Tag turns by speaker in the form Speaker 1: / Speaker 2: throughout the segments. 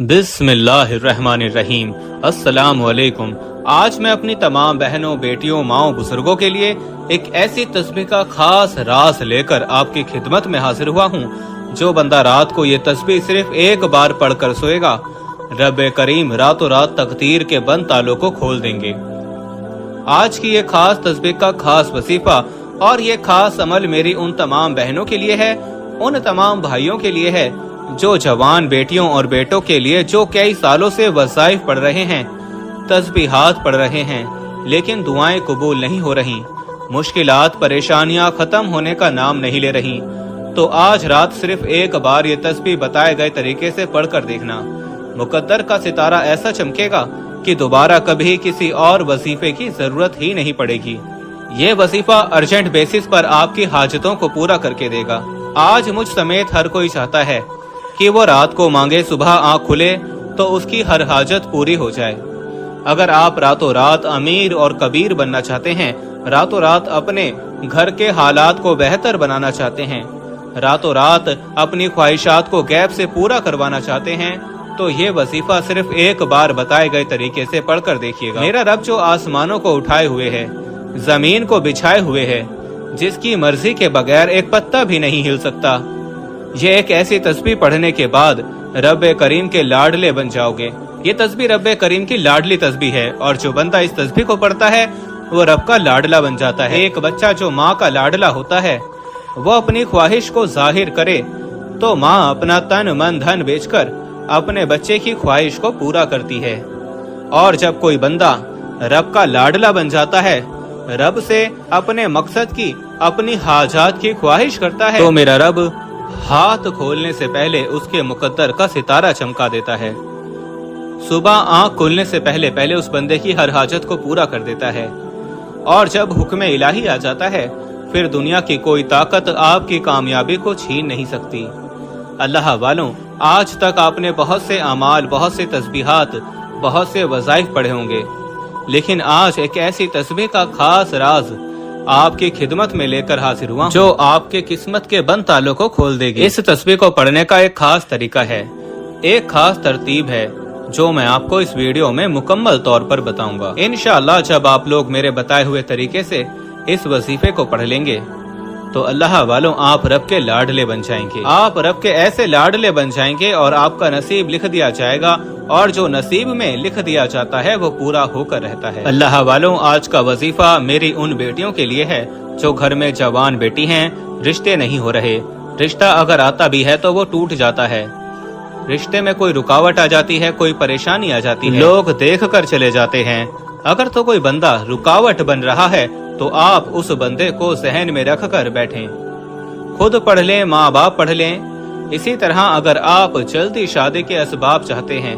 Speaker 1: बिस्मिल्लाहिर्रहमानिर्रहीम। अस्सलाम वालेकुम। आज मैं अपनी तमाम बहनों, बेटियों, माओ, बुजुर्गों के लिए एक ऐसी तस्बीह का खास राज लेकर आपकी खिदमत में हाजिर हुआ हूँ। जो बंदा रात को ये तस्बीह सिर्फ एक बार पढ़कर सोएगा, रब करीम रातों रात तकदीर के बंद तालों को खोल देंगे। आज की ये खास तस्बीह का खास वजीफा और ये खास अमल मेरी उन तमाम बहनों के लिए है, उन तमाम भाइयों के लिए है जो जवान बेटियों और बेटों के लिए जो कई सालों से वज़ाइफ पढ़ रहे हैं, तस्बीहात पढ़ रहे हैं, लेकिन दुआएं कबूल नहीं हो रही, मुश्किलात परेशानियां खत्म होने का नाम नहीं ले रही। तो आज रात सिर्फ एक बार ये तस्बीह बताए गए तरीके से पढ़कर देखना, मुकद्दर का सितारा ऐसा चमकेगा कि दोबारा कभी किसी और वजीफे की जरूरत ही नहीं पड़ेगी। ये वजीफा अर्जेंट बेसिस पर आपकी हाजतों को पूरा करके देगा। आज मुझ समेत हर कोई चाहता है कि वो रात को मांगे, सुबह आंख खुले तो उसकी हर हाजत पूरी हो जाए। अगर आप रातों रात अमीर और कबीर बनना चाहते हैं, रातों रात अपने घर के हालात को बेहतर बनाना चाहते हैं, रातों रात अपनी ख्वाहिशात को गैब से पूरा करवाना चाहते हैं, तो ये वजीफा सिर्फ एक बार बताए गए तरीके से पढ़कर देखिएगा। मेरा रब जो आसमानों को उठाए हुए है, जमीन को बिछाए हुए है, जिसकी मर्जी के बगैर एक पत्ता भी नहीं हिल सकता, ये एक ऐसी तस्बीह पढ़ने के बाद रब करीम के लाडले बन जाओगे। ये तस्बीह रब करीम की लाडली तस्बीह है और जो बंदा इस तस्बीह को पढ़ता है वो रब का लाडला बन जाता है। एक बच्चा जो माँ का लाडला होता है, वो अपनी ख्वाहिश को जाहिर करे तो माँ अपना तन मन धन बेचकर अपने बच्चे की ख्वाहिश को पूरा करती है। और जब कोई बंदा रब का लाडला बन जाता है, रब से अपने मकसद की, अपनी हाजात की ख्वाहिश करता है, तो मेरा रब हाथ खोलने से पहले उसके मुकद्दर का सितारा चमका देता है। सुबह आंख खोलने से पहले पहले उस बंदे की हर हाजत को पूरा कर देता है। और जब हुक्म इलाही आ जाता है, फिर दुनिया की कोई ताकत आपकी कामयाबी को छीन नहीं सकती। अल्लाह वालों, आज तक आपने बहुत से अमाल, बहुत से तस्बीहात, बहुत से वज़ाइफ पढ़े होंगे, लेकिन आज एक ऐसी तस्बीह का खास राज आपकी खिदमत में लेकर हाजिर हुआ जो आपके किस्मत के बंद तालों को खोल देगी। इस तस्बीह को पढ़ने का एक खास तरीका है, एक खास तरतीब है, जो मैं आपको इस वीडियो में मुकम्मल तौर पर बताऊंगा। इंशाअल्लाह जब आप लोग मेरे बताए हुए तरीके से इस वजीफे को पढ़ लेंगे तो अल्लाह वालों आप रब के लाडले बन जाएंगे। आप रब के ऐसे लाडले बन जाएंगे और आपका नसीब लिख दिया जाएगा, और जो नसीब में लिख दिया जाता है वो पूरा होकर रहता है। अल्लाह वालों, आज का वजीफा मेरी उन बेटियों के लिए है जो घर में जवान बेटी हैं, रिश्ते नहीं हो रहे, रिश्ता अगर आता भी है तो वो टूट जाता है, रिश्ते में कोई रुकावट आ जाती है, कोई परेशानी आ जाती है, लोग देख कर चले जाते हैं। अगर तो कोई बंदा रुकावट बन रहा है तो आप उस बंदे को जहन में रख कर बैठें, खुद पढ़ लें, माँ बाप पढ़ लें। इसी तरह अगर आप जल्दी शादी के असबाब चाहते हैं,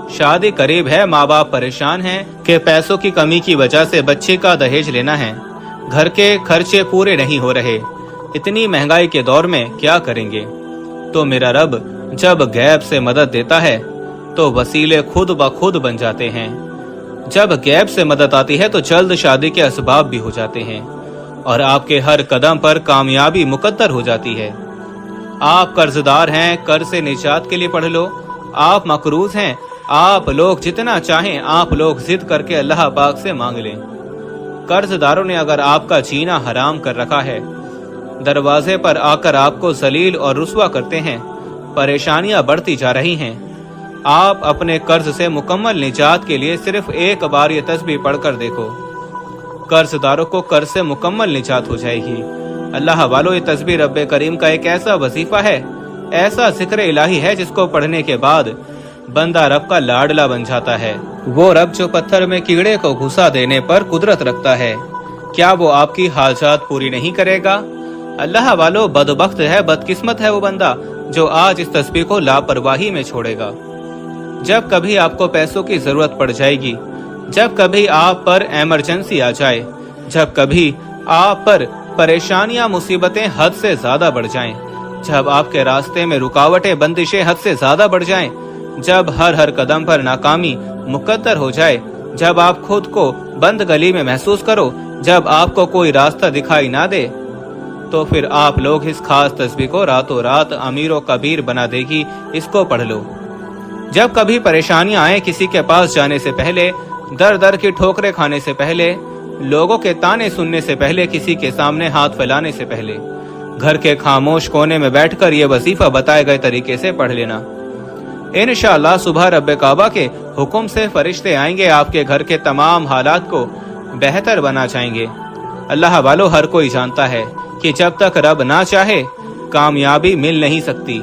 Speaker 1: शादी करीब है, माँ बाप परेशान हैं कि पैसों की कमी की वजह से बच्चे का दहेज लेना है, घर के खर्चे पूरे नहीं हो रहे, इतनी महंगाई के दौर में क्या करेंगे, तो मेरा रब जब गैब से मदद देता है तो वसीले खुद ब खुद बन जाते हैं। जब गैब से मदद आती है तो जल्द शादी के असबाब भी हो जाते हैं और आपके हर कदम पर कामयाबी मुकद्दर हो जाती है। आप कर्जदार हैं, कर्ज से निजात के लिए पढ़ लो। आप मकरूज हैं, आप लोग जितना चाहें आप लोग जिद करके अल्लाह पाक से मांग लें। कर्जदारों ने अगर आपका जीना हराम कर रखा है, दरवाजे पर आकर आपको जलील और रुस्वा करते हैं, परेशानियां बढ़ती जा रही हैं, आप अपने कर्ज से मुकम्मल निजात के लिए सिर्फ एक बार ये तस्बीह पढ़कर देखो, कर्जदारों को कर्ज से मुकम्मल निजात हो जाएगी। अल्लाह वालों, ये तस्बीह रब करीम का एक ऐसा वजीफा है, ऐसा जिक्र इलाही है जिसको पढ़ने के बाद बंदा रब का लाडला बन जाता है। वो रब जो पत्थर में कीड़े को घुसा देने पर कुदरत रखता है, क्या वो आपकी हाजात पूरी नहीं करेगा? अल्लाह वालों, बदबख्त है, बदकिस्मत है वो बंदा जो आज इस तस्बीह को लापरवाही में छोड़ेगा। जब कभी आपको पैसों की जरूरत पड़ जाएगी, जब कभी आप पर इमरजेंसी आ जाए, जब कभी आप पर परेशानियां, मुसीबतें हद से ज्यादा बढ़ जाएं, जब आपके रास्ते में रुकावटें, बंदिशें हद से ज्यादा बढ़ जाएं, जब हर कदम पर नाकामी मुकद्दर हो जाए, जब आप खुद को बंद गली में महसूस करो, जब आपको कोई रास्ता दिखाई ना दे, तो फिर आप लोग इस खास तस्बीह को रातों रात अमीर व कबीर बना देगी। इसको पढ़ लो। जब कभी परेशानियां आए, किसी के पास जाने से पहले, दर दर की ठोकरें खाने से पहले, लोगों के ताने सुनने से पहले, किसी के सामने हाथ फैलाने से पहले, घर के खामोश कोने में बैठकर ये वजीफा बताए गए तरीके से पढ़ लेना। इंशाअल्लाह सुबह रब्बे काबा के हुक्म से फरिश्ते आएंगे, आपके घर के तमाम हालात को बेहतर बना जाएंगे। अल्लाह वालों, हर कोई जानता है कि जब तक रब ना चाहे कामयाबी मिल नहीं सकती।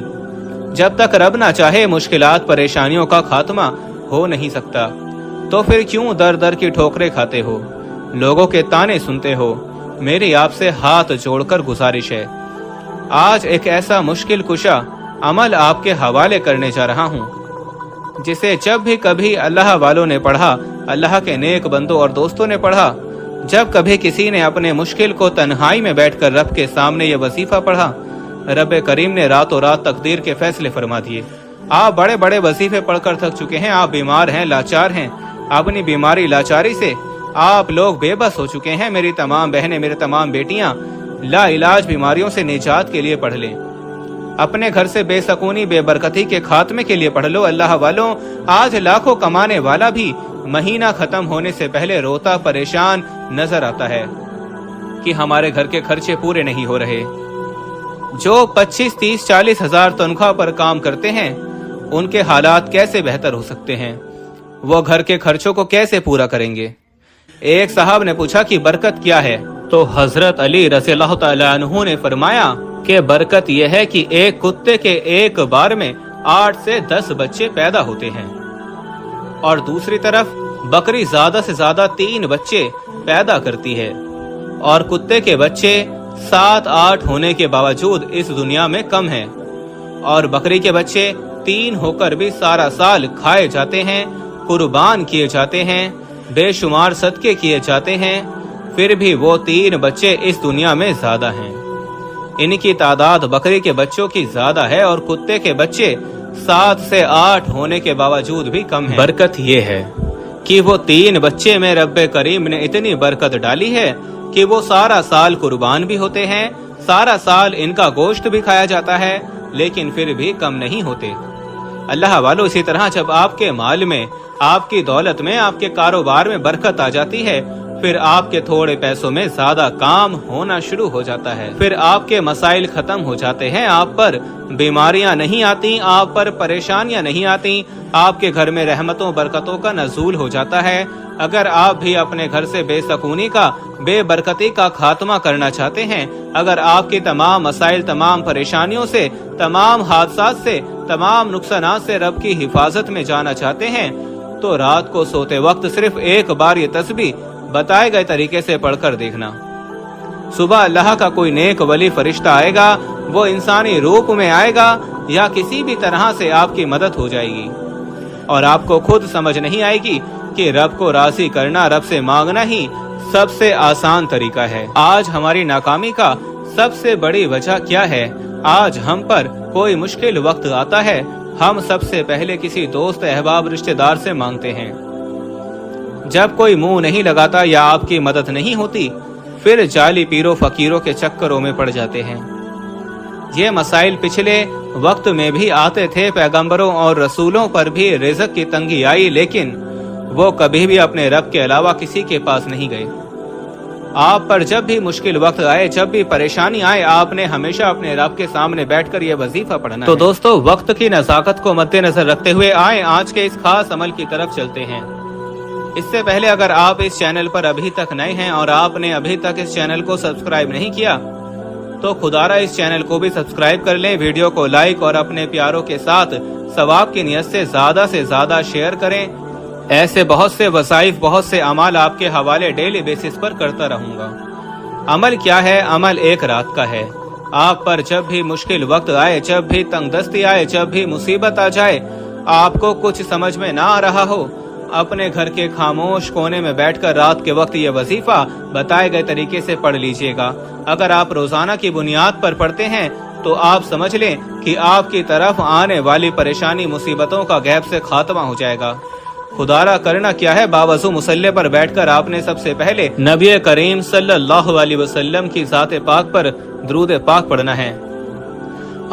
Speaker 1: जब तक रब ना चाहे मुश्किलात परेशानियों का खात्मा हो नहीं सकता। तो फिर क्यों दर दर की ठोकरें खाते हो, लोगों के ताने सुनते हो? मेरी आपसे हाथ जोड़कर गुजारिश है, आज एक ऐसा मुश्किल कुशा अमल आपके हवाले करने जा रहा हूँ, जिसे जब भी कभी अल्लाह वालों ने पढ़ा, अल्लाह के नेक बंदों और दोस्तों ने पढ़ा, जब कभी किसी ने अपने मुश्किल को तन्हाई में बैठकर रब के सामने ये वजीफा पढ़ा, रब करीम ने रातों रात तकदीर के फैसले फरमा दिए। आप बड़े बड़े वजीफे पढ़कर थक चुके हैं, आप बीमार हैं, लाचार हैं, अपनी बीमारी लाचारी से आप लोग बेबस हो चुके हैं। मेरी तमाम बहनें, मेरे तमाम बेटियां, ला इलाज बीमारियों से निजात के लिए पढ़ लें। अपने घर से बेसकूनी बेबरकती के खात्मे के लिए पढ़ लो। अल्लाह वालों, आज लाखों कमाने वाला भी महीना खत्म होने से पहले रोता परेशान नजर आता है कि हमारे घर के खर्चे पूरे नहीं हो रहे। जो 25, 30, 40 हजार तनख्वाह पर काम करते हैं, उनके हालात कैसे बेहतर हो सकते हैं? वो घर के खर्चों को कैसे पूरा करेंगे? एक साहब ने पूछा कि बरकत क्या है? तो हजरत अली रज़ियल्लाहु तआला अन्हु ने फरमाया कि बरकत यह है कि एक कुत्ते के एक बार में 8 से 10 बच्चे पैदा होते हैं, और दूसरी तरफ बकरी ज्यादा से ज्यादा 3 बच्चे पैदा करती है, और कुत्ते के बच्चे 7-8 होने के बावजूद इस दुनिया में कम हैं, और बकरी के बच्चे 3 होकर भी सारा साल खाए जाते हैं, कुर्बान किए जाते हैं, बेशुमार सदके किए जाते हैं, फिर भी वो 3 बच्चे इस दुनिया में ज्यादा हैं। इनकी तादाद बकरी के बच्चों की ज्यादा है, और कुत्ते के बच्चे 7 से 8 होने के बावजूद भी कम हैं। बरकत ये है कि वो 3 बच्चे में रब्बे करीम ने इतनी बरकत डाली है कि वो सारा साल कुर्बान भी होते हैं, सारा साल इनका गोश्त भी खाया जाता है, लेकिन फिर भी कम नहीं होते। अल्लाह वालों, इसी तरह जब आपके माल में, आपकी दौलत में, आपके कारोबार में बरकत आ जाती है, फिर आपके थोड़े पैसों में ज्यादा काम होना शुरू हो जाता है। फिर आपके मसाइल खत्म हो जाते हैं, आप पर बीमारियां नहीं आती, आप पर परेशानियां नहीं आती, आपके घर में रहमतों बरकतों का नज़ूल हो जाता है। अगर आप भी अपने घर से बेसकूनी का, बेबरकती का खात्मा करना चाहते हैं, अगर आपकी तमाम मसाइल, तमाम परेशानियों से, तमाम हादसात से, तमाम नुकसानात से रब की हिफाजत में जाना चाहते हैं, तो रात को सोते वक्त सिर्फ एक बार ये तस्बीह बताए गए तरीके से पढ़कर देखना। सुबह अल्लाह का कोई नेक वली फरिश्ता आएगा, वो इंसानी रूप में आएगा या किसी भी तरह से आपकी मदद हो जाएगी, और आपको खुद समझ नहीं आएगी कि रब को राजी करना, रब से मांगना ही सबसे आसान तरीका है। आज हमारी नाकामी का सबसे बड़ी वजह क्या है? आज हम पर कोई मुश्किल वक्त आता है, हम सबसे पहले किसी दोस्त, अहबाब, रिश्तेदार से मांगते हैं। जब कोई मुंह नहीं लगाता या आपकी मदद नहीं होती, फिर जाली पीरों फकीरों के चक्करों में पड़ जाते हैं। ये मसाइल पिछले वक्त में भी आते थे, पैगंबरों और रसूलों पर भी रिज़्क की तंगी आई, लेकिन वो कभी भी अपने रब के अलावा किसी के पास नहीं गए। आप पर जब भी मुश्किल वक्त आए, जब भी परेशानी आए, आपने हमेशा अपने रब के सामने बैठकर ये वजीफा पढ़ना है। दोस्तों, वक्त की नज़ाकत को मद्देनजर रखते हुए आए आज के इस खास अमल की तरफ चलते हैं। इससे पहले अगर आप इस चैनल पर अभी तक नए हैं और आपने अभी तक इस चैनल को सब्सक्राइब नहीं किया, तो खुदारा इस चैनल को भी सब्सक्राइब कर लें, वीडियो को लाइक और अपने प्यारों के साथ सवाब की नियत से ज्यादा शेयर करें। ऐसे बहुत से वसाइफ, बहुत से अमाल आपके हवाले डेली बेसिस पर करता रहूंगा। अमल क्या है? अमल एक रात का है। आप पर जब भी मुश्किल वक्त आए, जब भी तंगदस्ती आए, जब भी मुसीबत आ जाए, आपको कुछ समझ में ना आ रहा हो, अपने घर के खामोश कोने में बैठकर रात के वक्त ये वजीफा बताए गए तरीके से पढ़ लीजिएगा। अगर आप रोजाना की बुनियाद पर पढ़ते हैं तो आप समझ लें कि आपकी तरफ आने वाली परेशानी, मुसीबतों का गैब से खात्मा हो जाएगा। खुदारा करना क्या है? बावजू मुसल्ले पर बैठकर आपने सबसे पहले नबी करीम सल्लल्लाहु अलैहि वसल्लम की ज़ात पाक पर दरूद पाक पढ़ना है।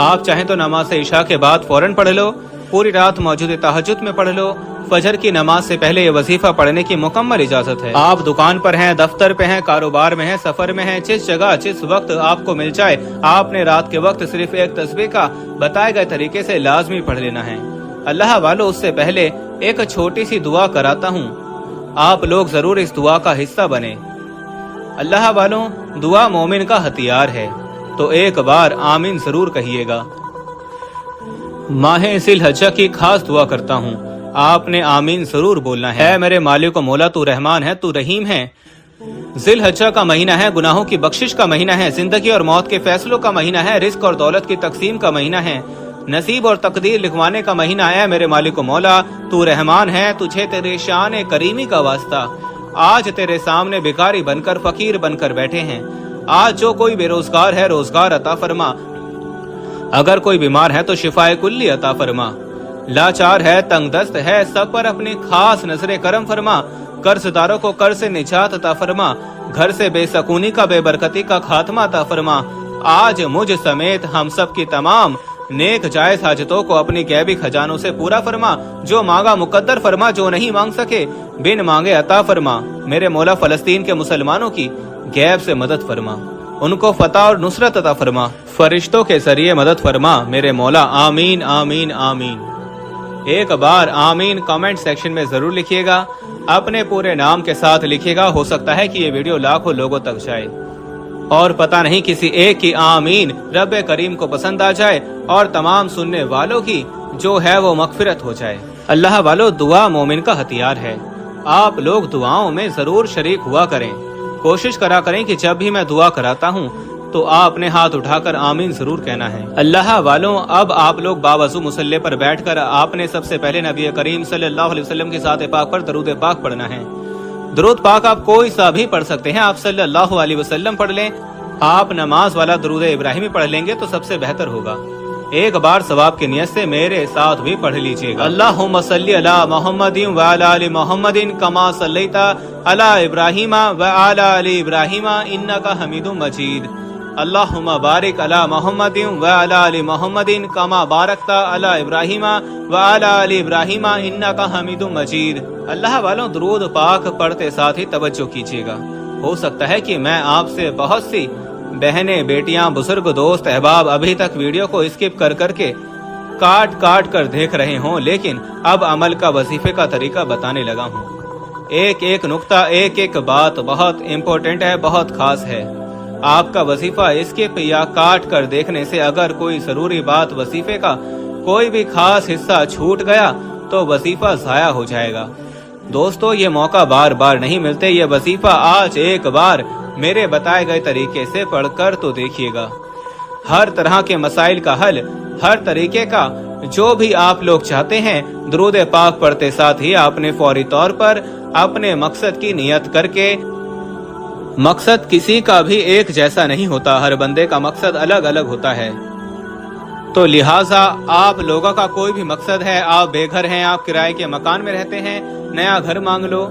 Speaker 1: आप चाहें तो नमाज इशा के बाद फौरन पढ़ लो, पूरी रात मौजूद तहज्जुद में पढ़ लो। फजर की नमाज से पहले ये वजीफा पढ़ने की मुकम्मल इजाजत है। आप दुकान पर हैं, दफ्तर पे हैं, कारोबार में हैं, सफर में हैं, जिस जगह जिस वक्त आपको मिल जाए, आपने रात के वक्त सिर्फ एक तस्बीह का बताए गए तरीके से लाजमी पढ़ लेना है। अल्लाह वालों, उससे पहले एक छोटी सी दुआ कराता हूँ, आप लोग जरूर इस दुआ का हिस्सा बने। अल्लाह वालों, दुआ मोमिन का हथियार है, तो एक बार आमीन जरूर कहिएगा। माह ज़िलहज्जा की खास दुआ करता हूँ, आपने आमीन जरूर बोलना है। मेरे मालिक मौला, तू रहमान है, तू रहीम है। ज़िलहज्जा का महीना है, गुनाहों की बख्शिश का महीना है, जिंदगी और मौत के फैसलों का महीना है, रिस्क और दौलत की तकसीम का महीना है, नसीब और तकदीर लिखवाने का महीना है। मेरे मालिक मौला, तू रहमान है, तुझे तेरे शान करीमी का वास्ता। आज तेरे सामने भिखारी बनकर, फकीर बनकर बैठे हैं। आज जो कोई बेरोजगार है, रोजगार अता फरमा। अगर कोई बीमार है तो शिफाए कुल्ली अता फरमा। लाचार है, तंगदस्त है, सब पर अपनी खास नजरे करम फरमा। कर्जदारों को कर्ज से निजात अता फरमा। घर से बेसकूनी का, बेबरकती का खात्मा अता फरमा। आज मुझ समेत हम सब की तमाम नेक जायज हाजतों को अपनी गैबी खजानों से पूरा फरमा। जो मांगा मुकद्दर फरमा, जो नहीं मांग सके बिन मांगे अता फरमा। मेरे मौला, फलस्तीन के मुसलमानों की गैब से मदद फरमा, उनको फतह और नुसरत अता फरमा, फरिश्तों के जरिए मदद फरमा। मेरे मौला, आमीन आमीन आमीन। एक बार आमीन कमेंट सेक्शन में जरूर लिखिएगा, अपने पूरे नाम के साथ लिखिएगा। हो सकता है कि ये वीडियो लाखों लोगों तक जाए और पता नहीं किसी एक की आमीन रब करीम को पसंद आ जाए और तमाम सुनने वालों की जो है वो मगफिरत हो जाए। अल्लाह वालों, दुआ मोमिन का हथियार है। आप लोग दुआओं में जरूर शरीक हुआ करें। कोशिश करा करें कि जब भी मैं दुआ कराता हूँ तो आपने हाथ उठाकर आमीन जरूर कहना है। अल्लाह वालों, अब आप लोग बावजू मुसल्ले पर बैठकर आपने सबसे पहले नबी करीम सल्लल्लाहु अलैहि वसल्लम की ज़ात पाक पर दरूद पाक पढ़ना है। दरूद पाक आप कोई सा भी पढ़ सकते हैं, आप सल्लल्लाहु अलैहि वसल्लम पढ़ लें। आप नमाज वाला दरूद इब्राहिमी पढ़ लेंगे तो सबसे बेहतर होगा। एक बार सवाब की नियत से मेरे साथ भी पढ़ लीजिएगा। अल्लाहुम्मा सल्ली अला मुहम्मदिन व अला आलि मुहम्मदिन कमा सल्लैता अला इब्राहीमा व अला आलि इब्राहीमा इन्नका हमीदुम मजीद। अल्लाहुम्मा बारिक अला मुहम्मदिन व अला आलि मुहम्मदिन कमा बारकता अला इब्राहीमा व अला आलि इब्राहीमा इन्नका हमीदुम मजीद। अल्लाह वालों, दरूद पाक पढ़ते साथ ही तवज्जो कीजिएगा। हो सकता है कि मैं आपसे बहुत सी बहनें, बेटियां, बुजुर्ग, दोस्त, अहबाब अभी तक वीडियो को स्किप कर करके काट काट कर देख रहे हों, लेकिन अब अमल का वजीफे का तरीका बताने लगा हूँ। एक एक नुक्ता, एक एक बात बहुत इम्पोर्टेंट है, बहुत खास है। आपका वजीफा स्किप या काट कर देखने से अगर कोई जरूरी बात, वजीफे का कोई भी खास हिस्सा छूट गया तो वजीफा जाया हो जाएगा। दोस्तों, ये मौका बार बार नहीं मिलते। ये वजीफा आज एक बार मेरे बताए गए तरीके से पढ़कर तो देखिएगा। हर तरह के मसाइल का हल, हर तरीके का जो भी आप लोग चाहते हैं, दरूद पाक पढ़ते साथ ही आपने फौरी तौर पर अपने मकसद की नियत करके, मकसद किसी का भी एक जैसा नहीं होता, हर बंदे का मकसद अलग अलग होता है। तो लिहाजा आप लोगों का कोई भी मकसद है, आप बेघर हैं, आप किराए के मकान में रहते हैं, नया घर मांग लो।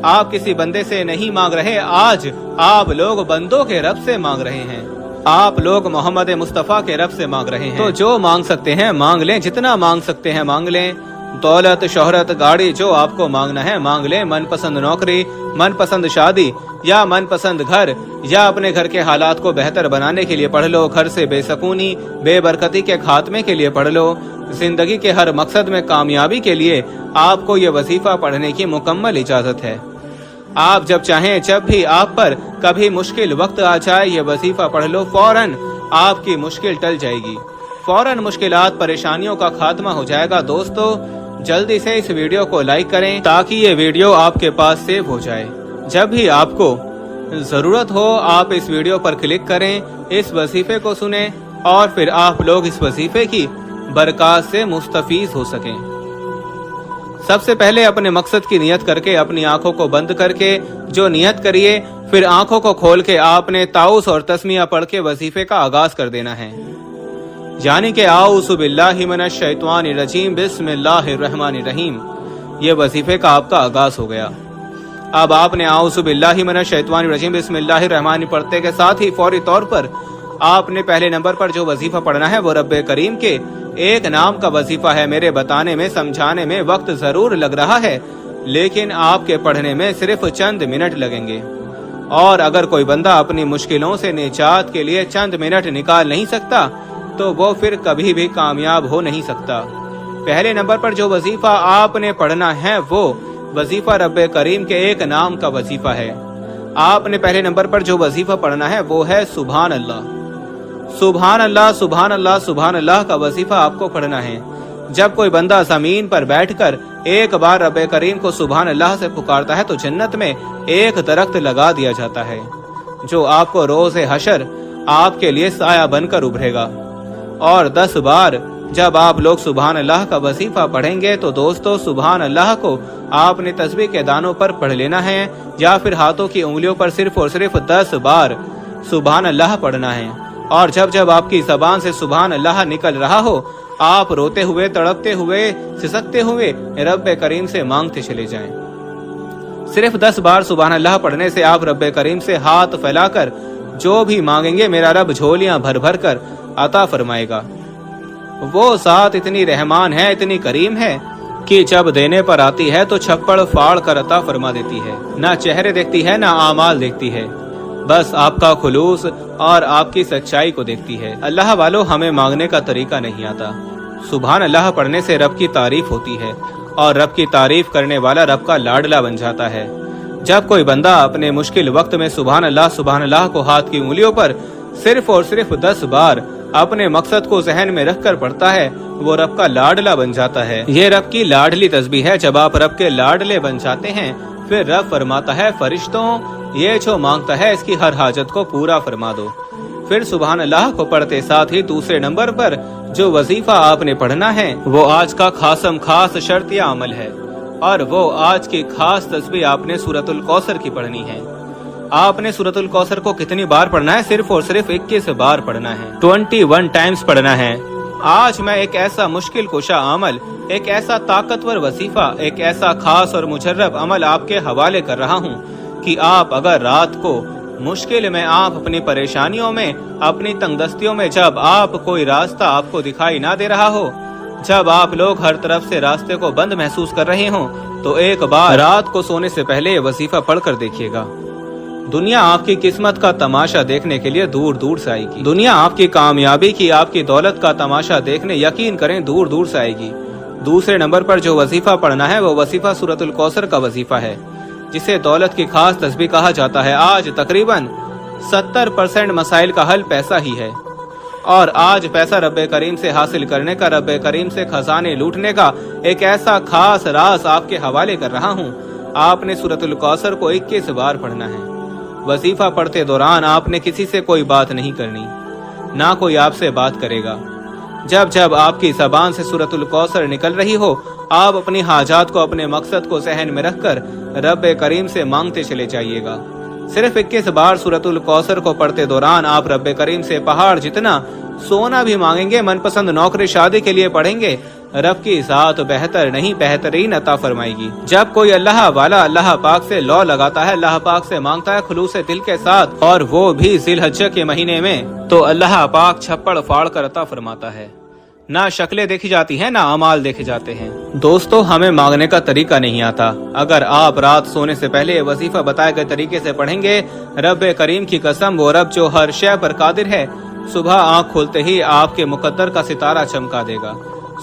Speaker 1: आप किसी बंदे से नहीं मांग रहे, आज आप लोग बंदों के रब से मांग रहे हैं। आप लोग मोहम्मद मुस्तफा के रब से मांग रहे हैं। तो जो मांग सकते हैं मांग लें, जितना मांग सकते हैं मांग लें। दौलत, शोहरत, गाड़ी, जो आपको मांगना है मांग लें। मनपसंद नौकरी, मनपसंद शादी या मनपसंद घर, या अपने घर के हालात को बेहतर बनाने के लिए पढ़ लो। घर से बेसकूनी, बेबरकती के खात्मे के लिए पढ़ लो। जिंदगी के हर मकसद में कामयाबी के लिए आपको ये वजीफा पढ़ने की मुकम्मल इजाजत है। आप जब चाहें, जब भी आप पर कभी मुश्किल वक्त आ जाए, ये वजीफा पढ़ लो, फौरन आपकी मुश्किल टल जाएगी, फौरन मुश्किलात, परेशानियों का खात्मा हो जाएगा। दोस्तों, जल्दी से इस वीडियो को लाइक करें ताकि ये वीडियो आपके पास सेव हो जाए। जब भी आपको जरूरत हो आप इस वीडियो पर क्लिक करें, इस वजीफे को सुने और फिर आप लोग इस वजीफे की बरकत से मुस्तफीज हो सकें। सबसे पहले अपने मकसद की नियत करके, अपनी आंखों को बंद करके जो नियत करिए, फिर आंखों को खोल के आपने ताउस और तस्मिया पढ़ के वजीफे का आगाज कर देना है। यानी कि आऊज़ु बिल्लाहि मिनश शैतानिर रजीम बिस्मिल्लाहिर रहमानिर रहीम, ये वजीफे का आपका आगाज हो गया। अब आपने आऊज़ु बिल्लाहि मिनश शैतानिर रजीम बिस्मिल्लाहिर रहमानिर पढ़ते के साथ ही फौरी तौर पर आपने पहले नंबर पर जो वजीफा पढ़ना है वो रब्बे करीम के एक नाम का वजीफा है। मेरे बताने में समझाने में वक्त जरूर लग रहा है, लेकिन आपके पढ़ने में सिर्फ चंद मिनट लगेंगे। और अगर कोई बंदा अपनी मुश्किलों से निजात के लिए चंद मिनट निकाल नहीं सकता तो वो फिर कभी भी कामयाब हो नहीं सकता। पहले नंबर पर जो वजीफा आपने पढ़ना है वो वजीफा रब्बे करीम के एक नाम का वजीफा है। आपने पहले नंबर पर जो वजीफा पढ़ना है वो है सुभान अल्लाह। सुभान अल्लाह, सुभान अल्लाह, सुभान अल्लाह का वजीफा आपको पढ़ना है। जब कोई बंदा जमीन पर बैठकर एक बार रब्बे करीम को सुभान अल्लाह से पुकारता है तो जन्नत में एक दरख्त लगा दिया जाता है जो आपको रोज़े हशर आपके लिए साया बनकर उभरेगा। और 10 बार जब आप लोग सुभान अल्लाह का वजीफा पढ़ेंगे तो दोस्तों सुभान अल्लाह को आपने तस्बीह के दानों पर पढ़ लेना है या फिर हाथों की उंगलियों पर सिर्फ और सिर्फ 10 बार सुभान अल्लाह पढ़ना है। और जब जब आपकी ज़बान से सुभान अल्लाह निकल रहा हो आप रोते हुए, तड़पते हुए, सिसकते हुए रब्बे करीम से मांगते चले जाएं। सिर्फ 10 बार सुभान अल्लाह पढ़ने से आप रब्बे करीम से हाथ फैलाकर जो भी मांगेंगे मेरा रब झोलियां भर भर कर अता फरमाएगा। वो ज़ात इतनी रहमान है, इतनी करीम है कि जब देने पर आती है तो छप्पड़ फाड़ कर अता फरमा देती है। ना चेहरे देखती है ना आमाल देखती है, बस आपका खुलूस और आपकी सच्चाई को देखती है। अल्लाह वालों, हमें मांगने का तरीका नहीं आता। सुभान अल्लाह पढ़ने से रब की तारीफ होती है और रब की तारीफ करने वाला रब का लाडला बन जाता है। जब कोई बंदा अपने मुश्किल वक्त में सुभान अल्लाह को हाथ की उंगलियों पर सिर्फ और सिर्फ 10 बार अपने मकसद को जहन में रखकर पढ़ता है वो रब का लाडला बन जाता है। ये रब की लाडली तस्बीह है। जब आप रब के लाडले बन जाते हैं फिर रब फरमाता है फरिश्तों ये जो मांगता है इसकी हर हाजत को पूरा फरमा दो। फिर सुभान अल्लाह को पढ़ते साथ ही दूसरे नंबर पर जो वजीफा आपने पढ़ना है वो आज का खासम खास शर्तिया अमल है और वो आज की खास तस्बीह आपने सूरतुल कौसर की पढ़नी है। आपने सूरतुल कौसर को कितनी बार पढ़ना है? सिर्फ और सिर्फ 21 बार पढ़ना है, 21 टाइम्स पढ़ना है। आज मैं एक ऐसा मुश्किल कुशा अमल, एक ऐसा ताकतवर वजीफा, एक ऐसा खास और मुजर्रब अमल आपके हवाले कर रहा हूँ कि आप अगर रात को मुश्किल में, आप अपनी परेशानियों में, अपनी तंगदस्तियों में, जब आप कोई रास्ता आपको दिखाई ना दे रहा हो, जब आप लोग हर तरफ से रास्ते को बंद महसूस कर रहे हो, तो एक बार रात को सोने से पहले ये वजीफा पढ़ कर देखिएगा। दुनिया आपकी किस्मत का तमाशा देखने के लिए दूर दूर से आएगी। दुनिया आपकी कामयाबी की, आपकी दौलत का तमाशा देखने यकीन करें दूर दूर से आएगी। दूसरे नंबर पर जो वजीफा पढ़ना है वो वजीफा सूरतुल कौसर का वजीफा है जिसे दौलत की खास तस्बीह कहा जाता है। आज तकरीबन 70% मसाइल का हल पैसा ही है और आज पैसा रब्बे करीम से हासिल करने का, रब्बे करीम से खजाने लूटने का एक ऐसा खास राज आपके हवाले कर रहा हूँ। आपने सूरतुल कौसर को 21 बार पढ़ना है। वजीफा पढ़ते दौरान आपने किसी से कोई बात नहीं करनी, ना कोई आपसे बात करेगा। जब जब आपकी ज़बान से सूरतुल कौसर निकल रही हो आप अपनी हाजात को, अपने मकसद को जहन में रखकर रब्बे करीम से मांगते चले जाइएगा। सिर्फ 21 बार सूरतुल कौसर को पढ़ते दौरान आप रब्बे करीम से पहाड़ जितना सोना भी मांगेंगे, मनपसंद नौकरी शादी के लिए पढ़ेंगे, रब की ज़ात बेहतर नहीं बेहतरीन अता फरमाएगी। जब कोई अल्लाह वाला अल्लाह पाक से लौ लगाता है, अल्लाह पाक से मांगता है खुलूस दिल के साथ और वो भी ज़िलहज्जा के महीने में, तो अल्लाह पाक छप्पड़ फाड़ कर अता फरमाता है। ना शक्लें देखी जाती हैं ना अमाल देखे जाते हैं। दोस्तों, हमें मांगने का तरीका नहीं आता। अगर आप रात सोने से पहले वजीफा बताए गए तरीके से पढ़ेंगे, रब्बे करीम की कसम, वो रब जो हर शय पर कादिर है, सुबह आँख खोलते ही आपके मुकद्दर का सितारा चमका देगा।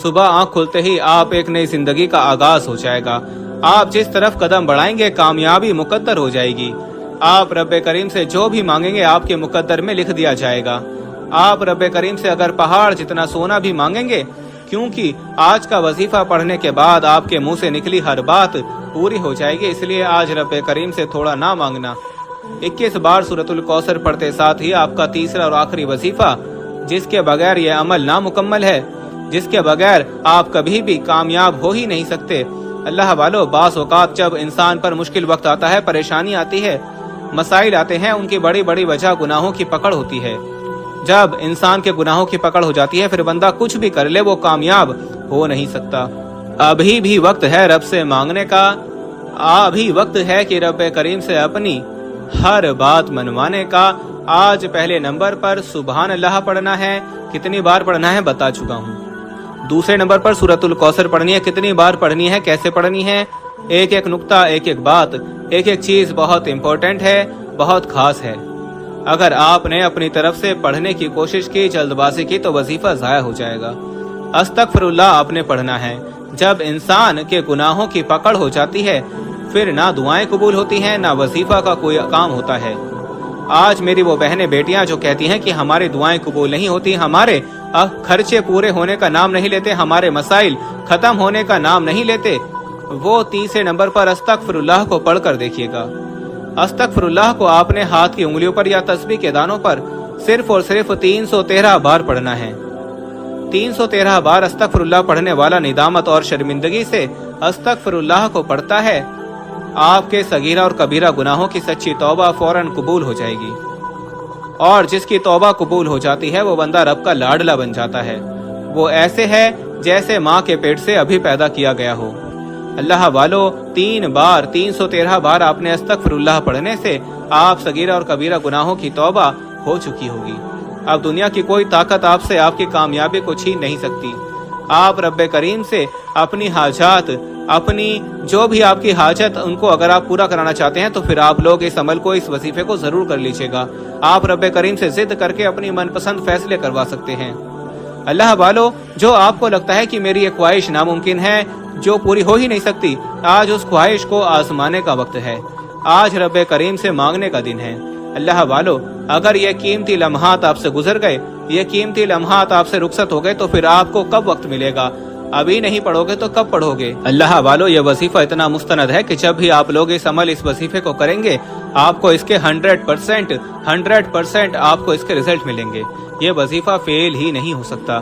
Speaker 1: सुबह आँख खोलते ही आप एक नई जिंदगी का आगाज हो जाएगा। आप जिस तरफ कदम बढ़ाएंगे कामयाबी मुकद्दर हो जाएगी। आप रब्बे करीम से जो भी मांगेंगे आपके मुकद्दर में लिख दिया जाएगा। आप रब्बे करीम से अगर पहाड़ जितना सोना भी मांगेंगे, क्योंकि आज का वजीफा पढ़ने के बाद आपके मुंह से निकली हर बात पूरी हो जाएगी, इसलिए आज रब्बे करीम से थोड़ा ना मांगना। 21 बार सूरतुल कौसर पढ़ते साथ ही आपका तीसरा और आखिरी वजीफा, जिसके बगैर यह अमल नामुकम्मल है, जिसके बगैर आप कभी भी कामयाब हो ही नहीं सकते। अल्लाह वालों, बास औकात जब इंसान पर मुश्किल वक्त आता है, परेशानी आती है, मसाइल आते हैं, उनकी बड़ी बड़ी वजह गुनाहों की पकड़ होती है। जब इंसान के गुनाहों की पकड़ हो जाती है, फिर बंदा कुछ भी कर ले वो कामयाब हो नहीं सकता। अभी भी वक्त है रब से मांगने का, अभी वक्त है कि रब्बे करीम से अपनी हर बात मनवाने का, آج پہلے نمبر پر سبحان اللہ پڑھنا ہے، کتنی بار پڑھنا ہے بتا چکا ہوں۔ دوسرے نمبر پر سورۃ الکوثر پڑھنی ہے، کتنی بار پڑھنی ہے، کیسے پڑھنی ہے، ایک ایک نقطہ، ایک ایک بات، ایک ایک چیز بہت امپورٹنٹ ہے، بہت خاص ہے۔ اگر آپ نے اپنی طرف سے پڑھنے کی کوشش کی، جلد بازی کی، تو وظیفہ ضائع ہو جائے گا۔ استغفر اللہ آپ نے پڑھنا ہے۔ جب انسان کے گناہوں کی پکڑ ہو جاتی ہے، پھر نہ دعائیں قبول ہوتی ہیں، نہ وظیفہ کا کوئی کام ہوتا ہے۔ آج میری وہ بہنیں بیٹیاں جو کہتی ہیں کہ ہماری دعائیں قبول نہیں ہوتی، ہمارے خرچے پورے ہونے کا نام نہیں لیتے، ہمارے مسائل ختم ہونے کا نام نہیں لیتے، وہ تیسرے نمبر پر استغفر اللہ کو پڑھ کر دیکھیے گا۔ استغفر اللہ کو آپ نے ہاتھ کی انگلیوں پر یا تسبیح کے دانوں پر صرف اور صرف 313 بار پڑھنا ہے۔ 313 بار استغفر اللہ پڑھنے والا ندامت اور شرمندگی سے استغفر اللہ کو پڑھتا ہے، آپ کے صغیرہ اور کبیرہ گناہوں کی سچی توبہ فوراً قبول ہو جائے گی، اور جس کی توبہ قبول ہو جاتی ہے وہ بندہ رب کا لاڈلا بن جاتا ہے، وہ ایسے ہے جیسے ماں کے پیٹ سے ابھی پیدا کیا گیا ہو۔ اللہ والو 313 بار آپ نے استغفر اللہ پڑھنے سے آپ صغیرہ اور کبیرہ گناہوں کی توبہ ہو چکی ہوگی۔ اب دنیا کی کوئی طاقت آپ سے آپ کی کامیابی کو چھین نہیں سکتی۔ آپ رب کریم سے اپنی حاجات، اپنی جو بھی آپ کی حاجت، ان کو اگر آپ پورا کرانا چاہتے ہیں تو پھر آپ لوگ اس عمل کو، اس وظیفے کو ضرور کر لیجئے گا۔ آپ رب کریم سے ضد کر کے اپنی من پسند فیصلے کروا سکتے ہیں۔ اللہ والو، جو آپ کو لگتا ہے کہ میری یہ خواہش ناممکن ہے، جو پوری ہو ہی نہیں سکتی، آج اس خواہش کو آزمانے کا وقت ہے۔ آج رب کریم سے مانگنے کا دن ہے۔ اللہ والو، اگر یہ قیمتی لمحات آپ سے گزر گئے، یہ قیمتی لمحات آپ سے رخصت ہو گئے، تو پھر آپ کو کب وقت ملے گا؟ ابھی نہیں پڑھو گے تو کب پڑھو گے؟ اللہ والو، یہ وظیفہ اتنا مستند ہے کہ جب بھی آپ لوگ اس وظیفے کو کریں گے، آپ کو اس کے 100% آپ کو اس کے رزلٹ ملیں گے۔ یہ وظیفہ فیل ہی نہیں ہو سکتا۔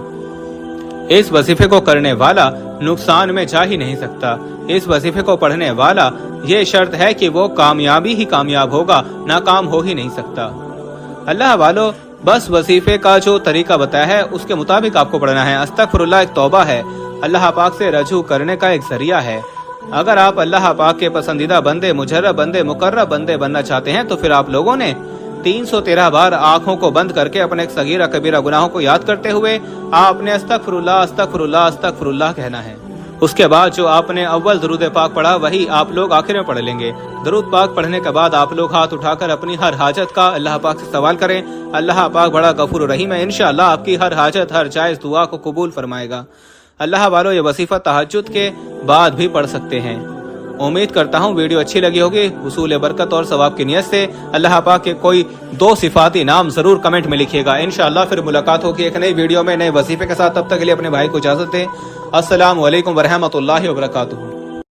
Speaker 1: اس وظیفے کو کرنے والا نقصان میں جا ہی نہیں سکتا۔ اس وظیفے کو پڑھنے والا یہ شرط ہے کہ وہ کامیابی ہی کامیاب ہوگا، ناکام ہو ہی نہیں سکتا۔ اللہ والو، بس وظیفے کا جو طریقہ بتایا ہے اس کے مطابق آپ کو پڑھنا ہے۔ استغفر اللہ ایک توبہ ہے، اللہ پاک سے رجوع کرنے کا ایک ذریعہ ہے۔ اگر آپ اللہ پاک کے پسندیدہ بندے، مجرب بندے، مقرب بندے بننا چاہتے ہیں تو پھر آپ لوگوں نے 313 بار آنکھوں کو بند کر کے اپنے صغیرہ کبیرہ گناہوں کو یاد کرتے ہوئے آپ نے استغفر اللہ استغفر اللہ استغفر اللہ کہنا ہے۔ اس کے بعد جو آپ نے اول درود پاک پڑھا وہی آپ لوگ آخر میں پڑھ لیں گے۔ درود پاک پڑھنے کے بعد آپ لوگ ہاتھ اٹھا کر اپنی ہر حاجت کا اللہ پاک سے سوال کریں۔ اللہ پاک بڑا غفور و رحیم ہے، انشاءاللہ آپ کی ہر حاجت، ہر جائز دعا کو قبول فرمائے گا۔ اللہ والو، یہ وظیفہ تہجد کے بعد بھی پڑھ سکتے ہیں۔ امید کرتا ہوں ویڈیو اچھی لگی ہوگی۔ حصول برکت اور ثواب کی نیت سے اللہ پاک کے کوئی 2 صفاتی نام ضرور کمنٹ میں لکھیے گا۔ انشاءاللہ پھر ملاقات ہوگی ایک نئی ویڈیو میں، نئے وظیفے کے ساتھ۔ تب تک کے لیے اپنے بھائی کو اجازت دیں۔ السلام علیکم ورحمۃ اللہ وبرکاتہ۔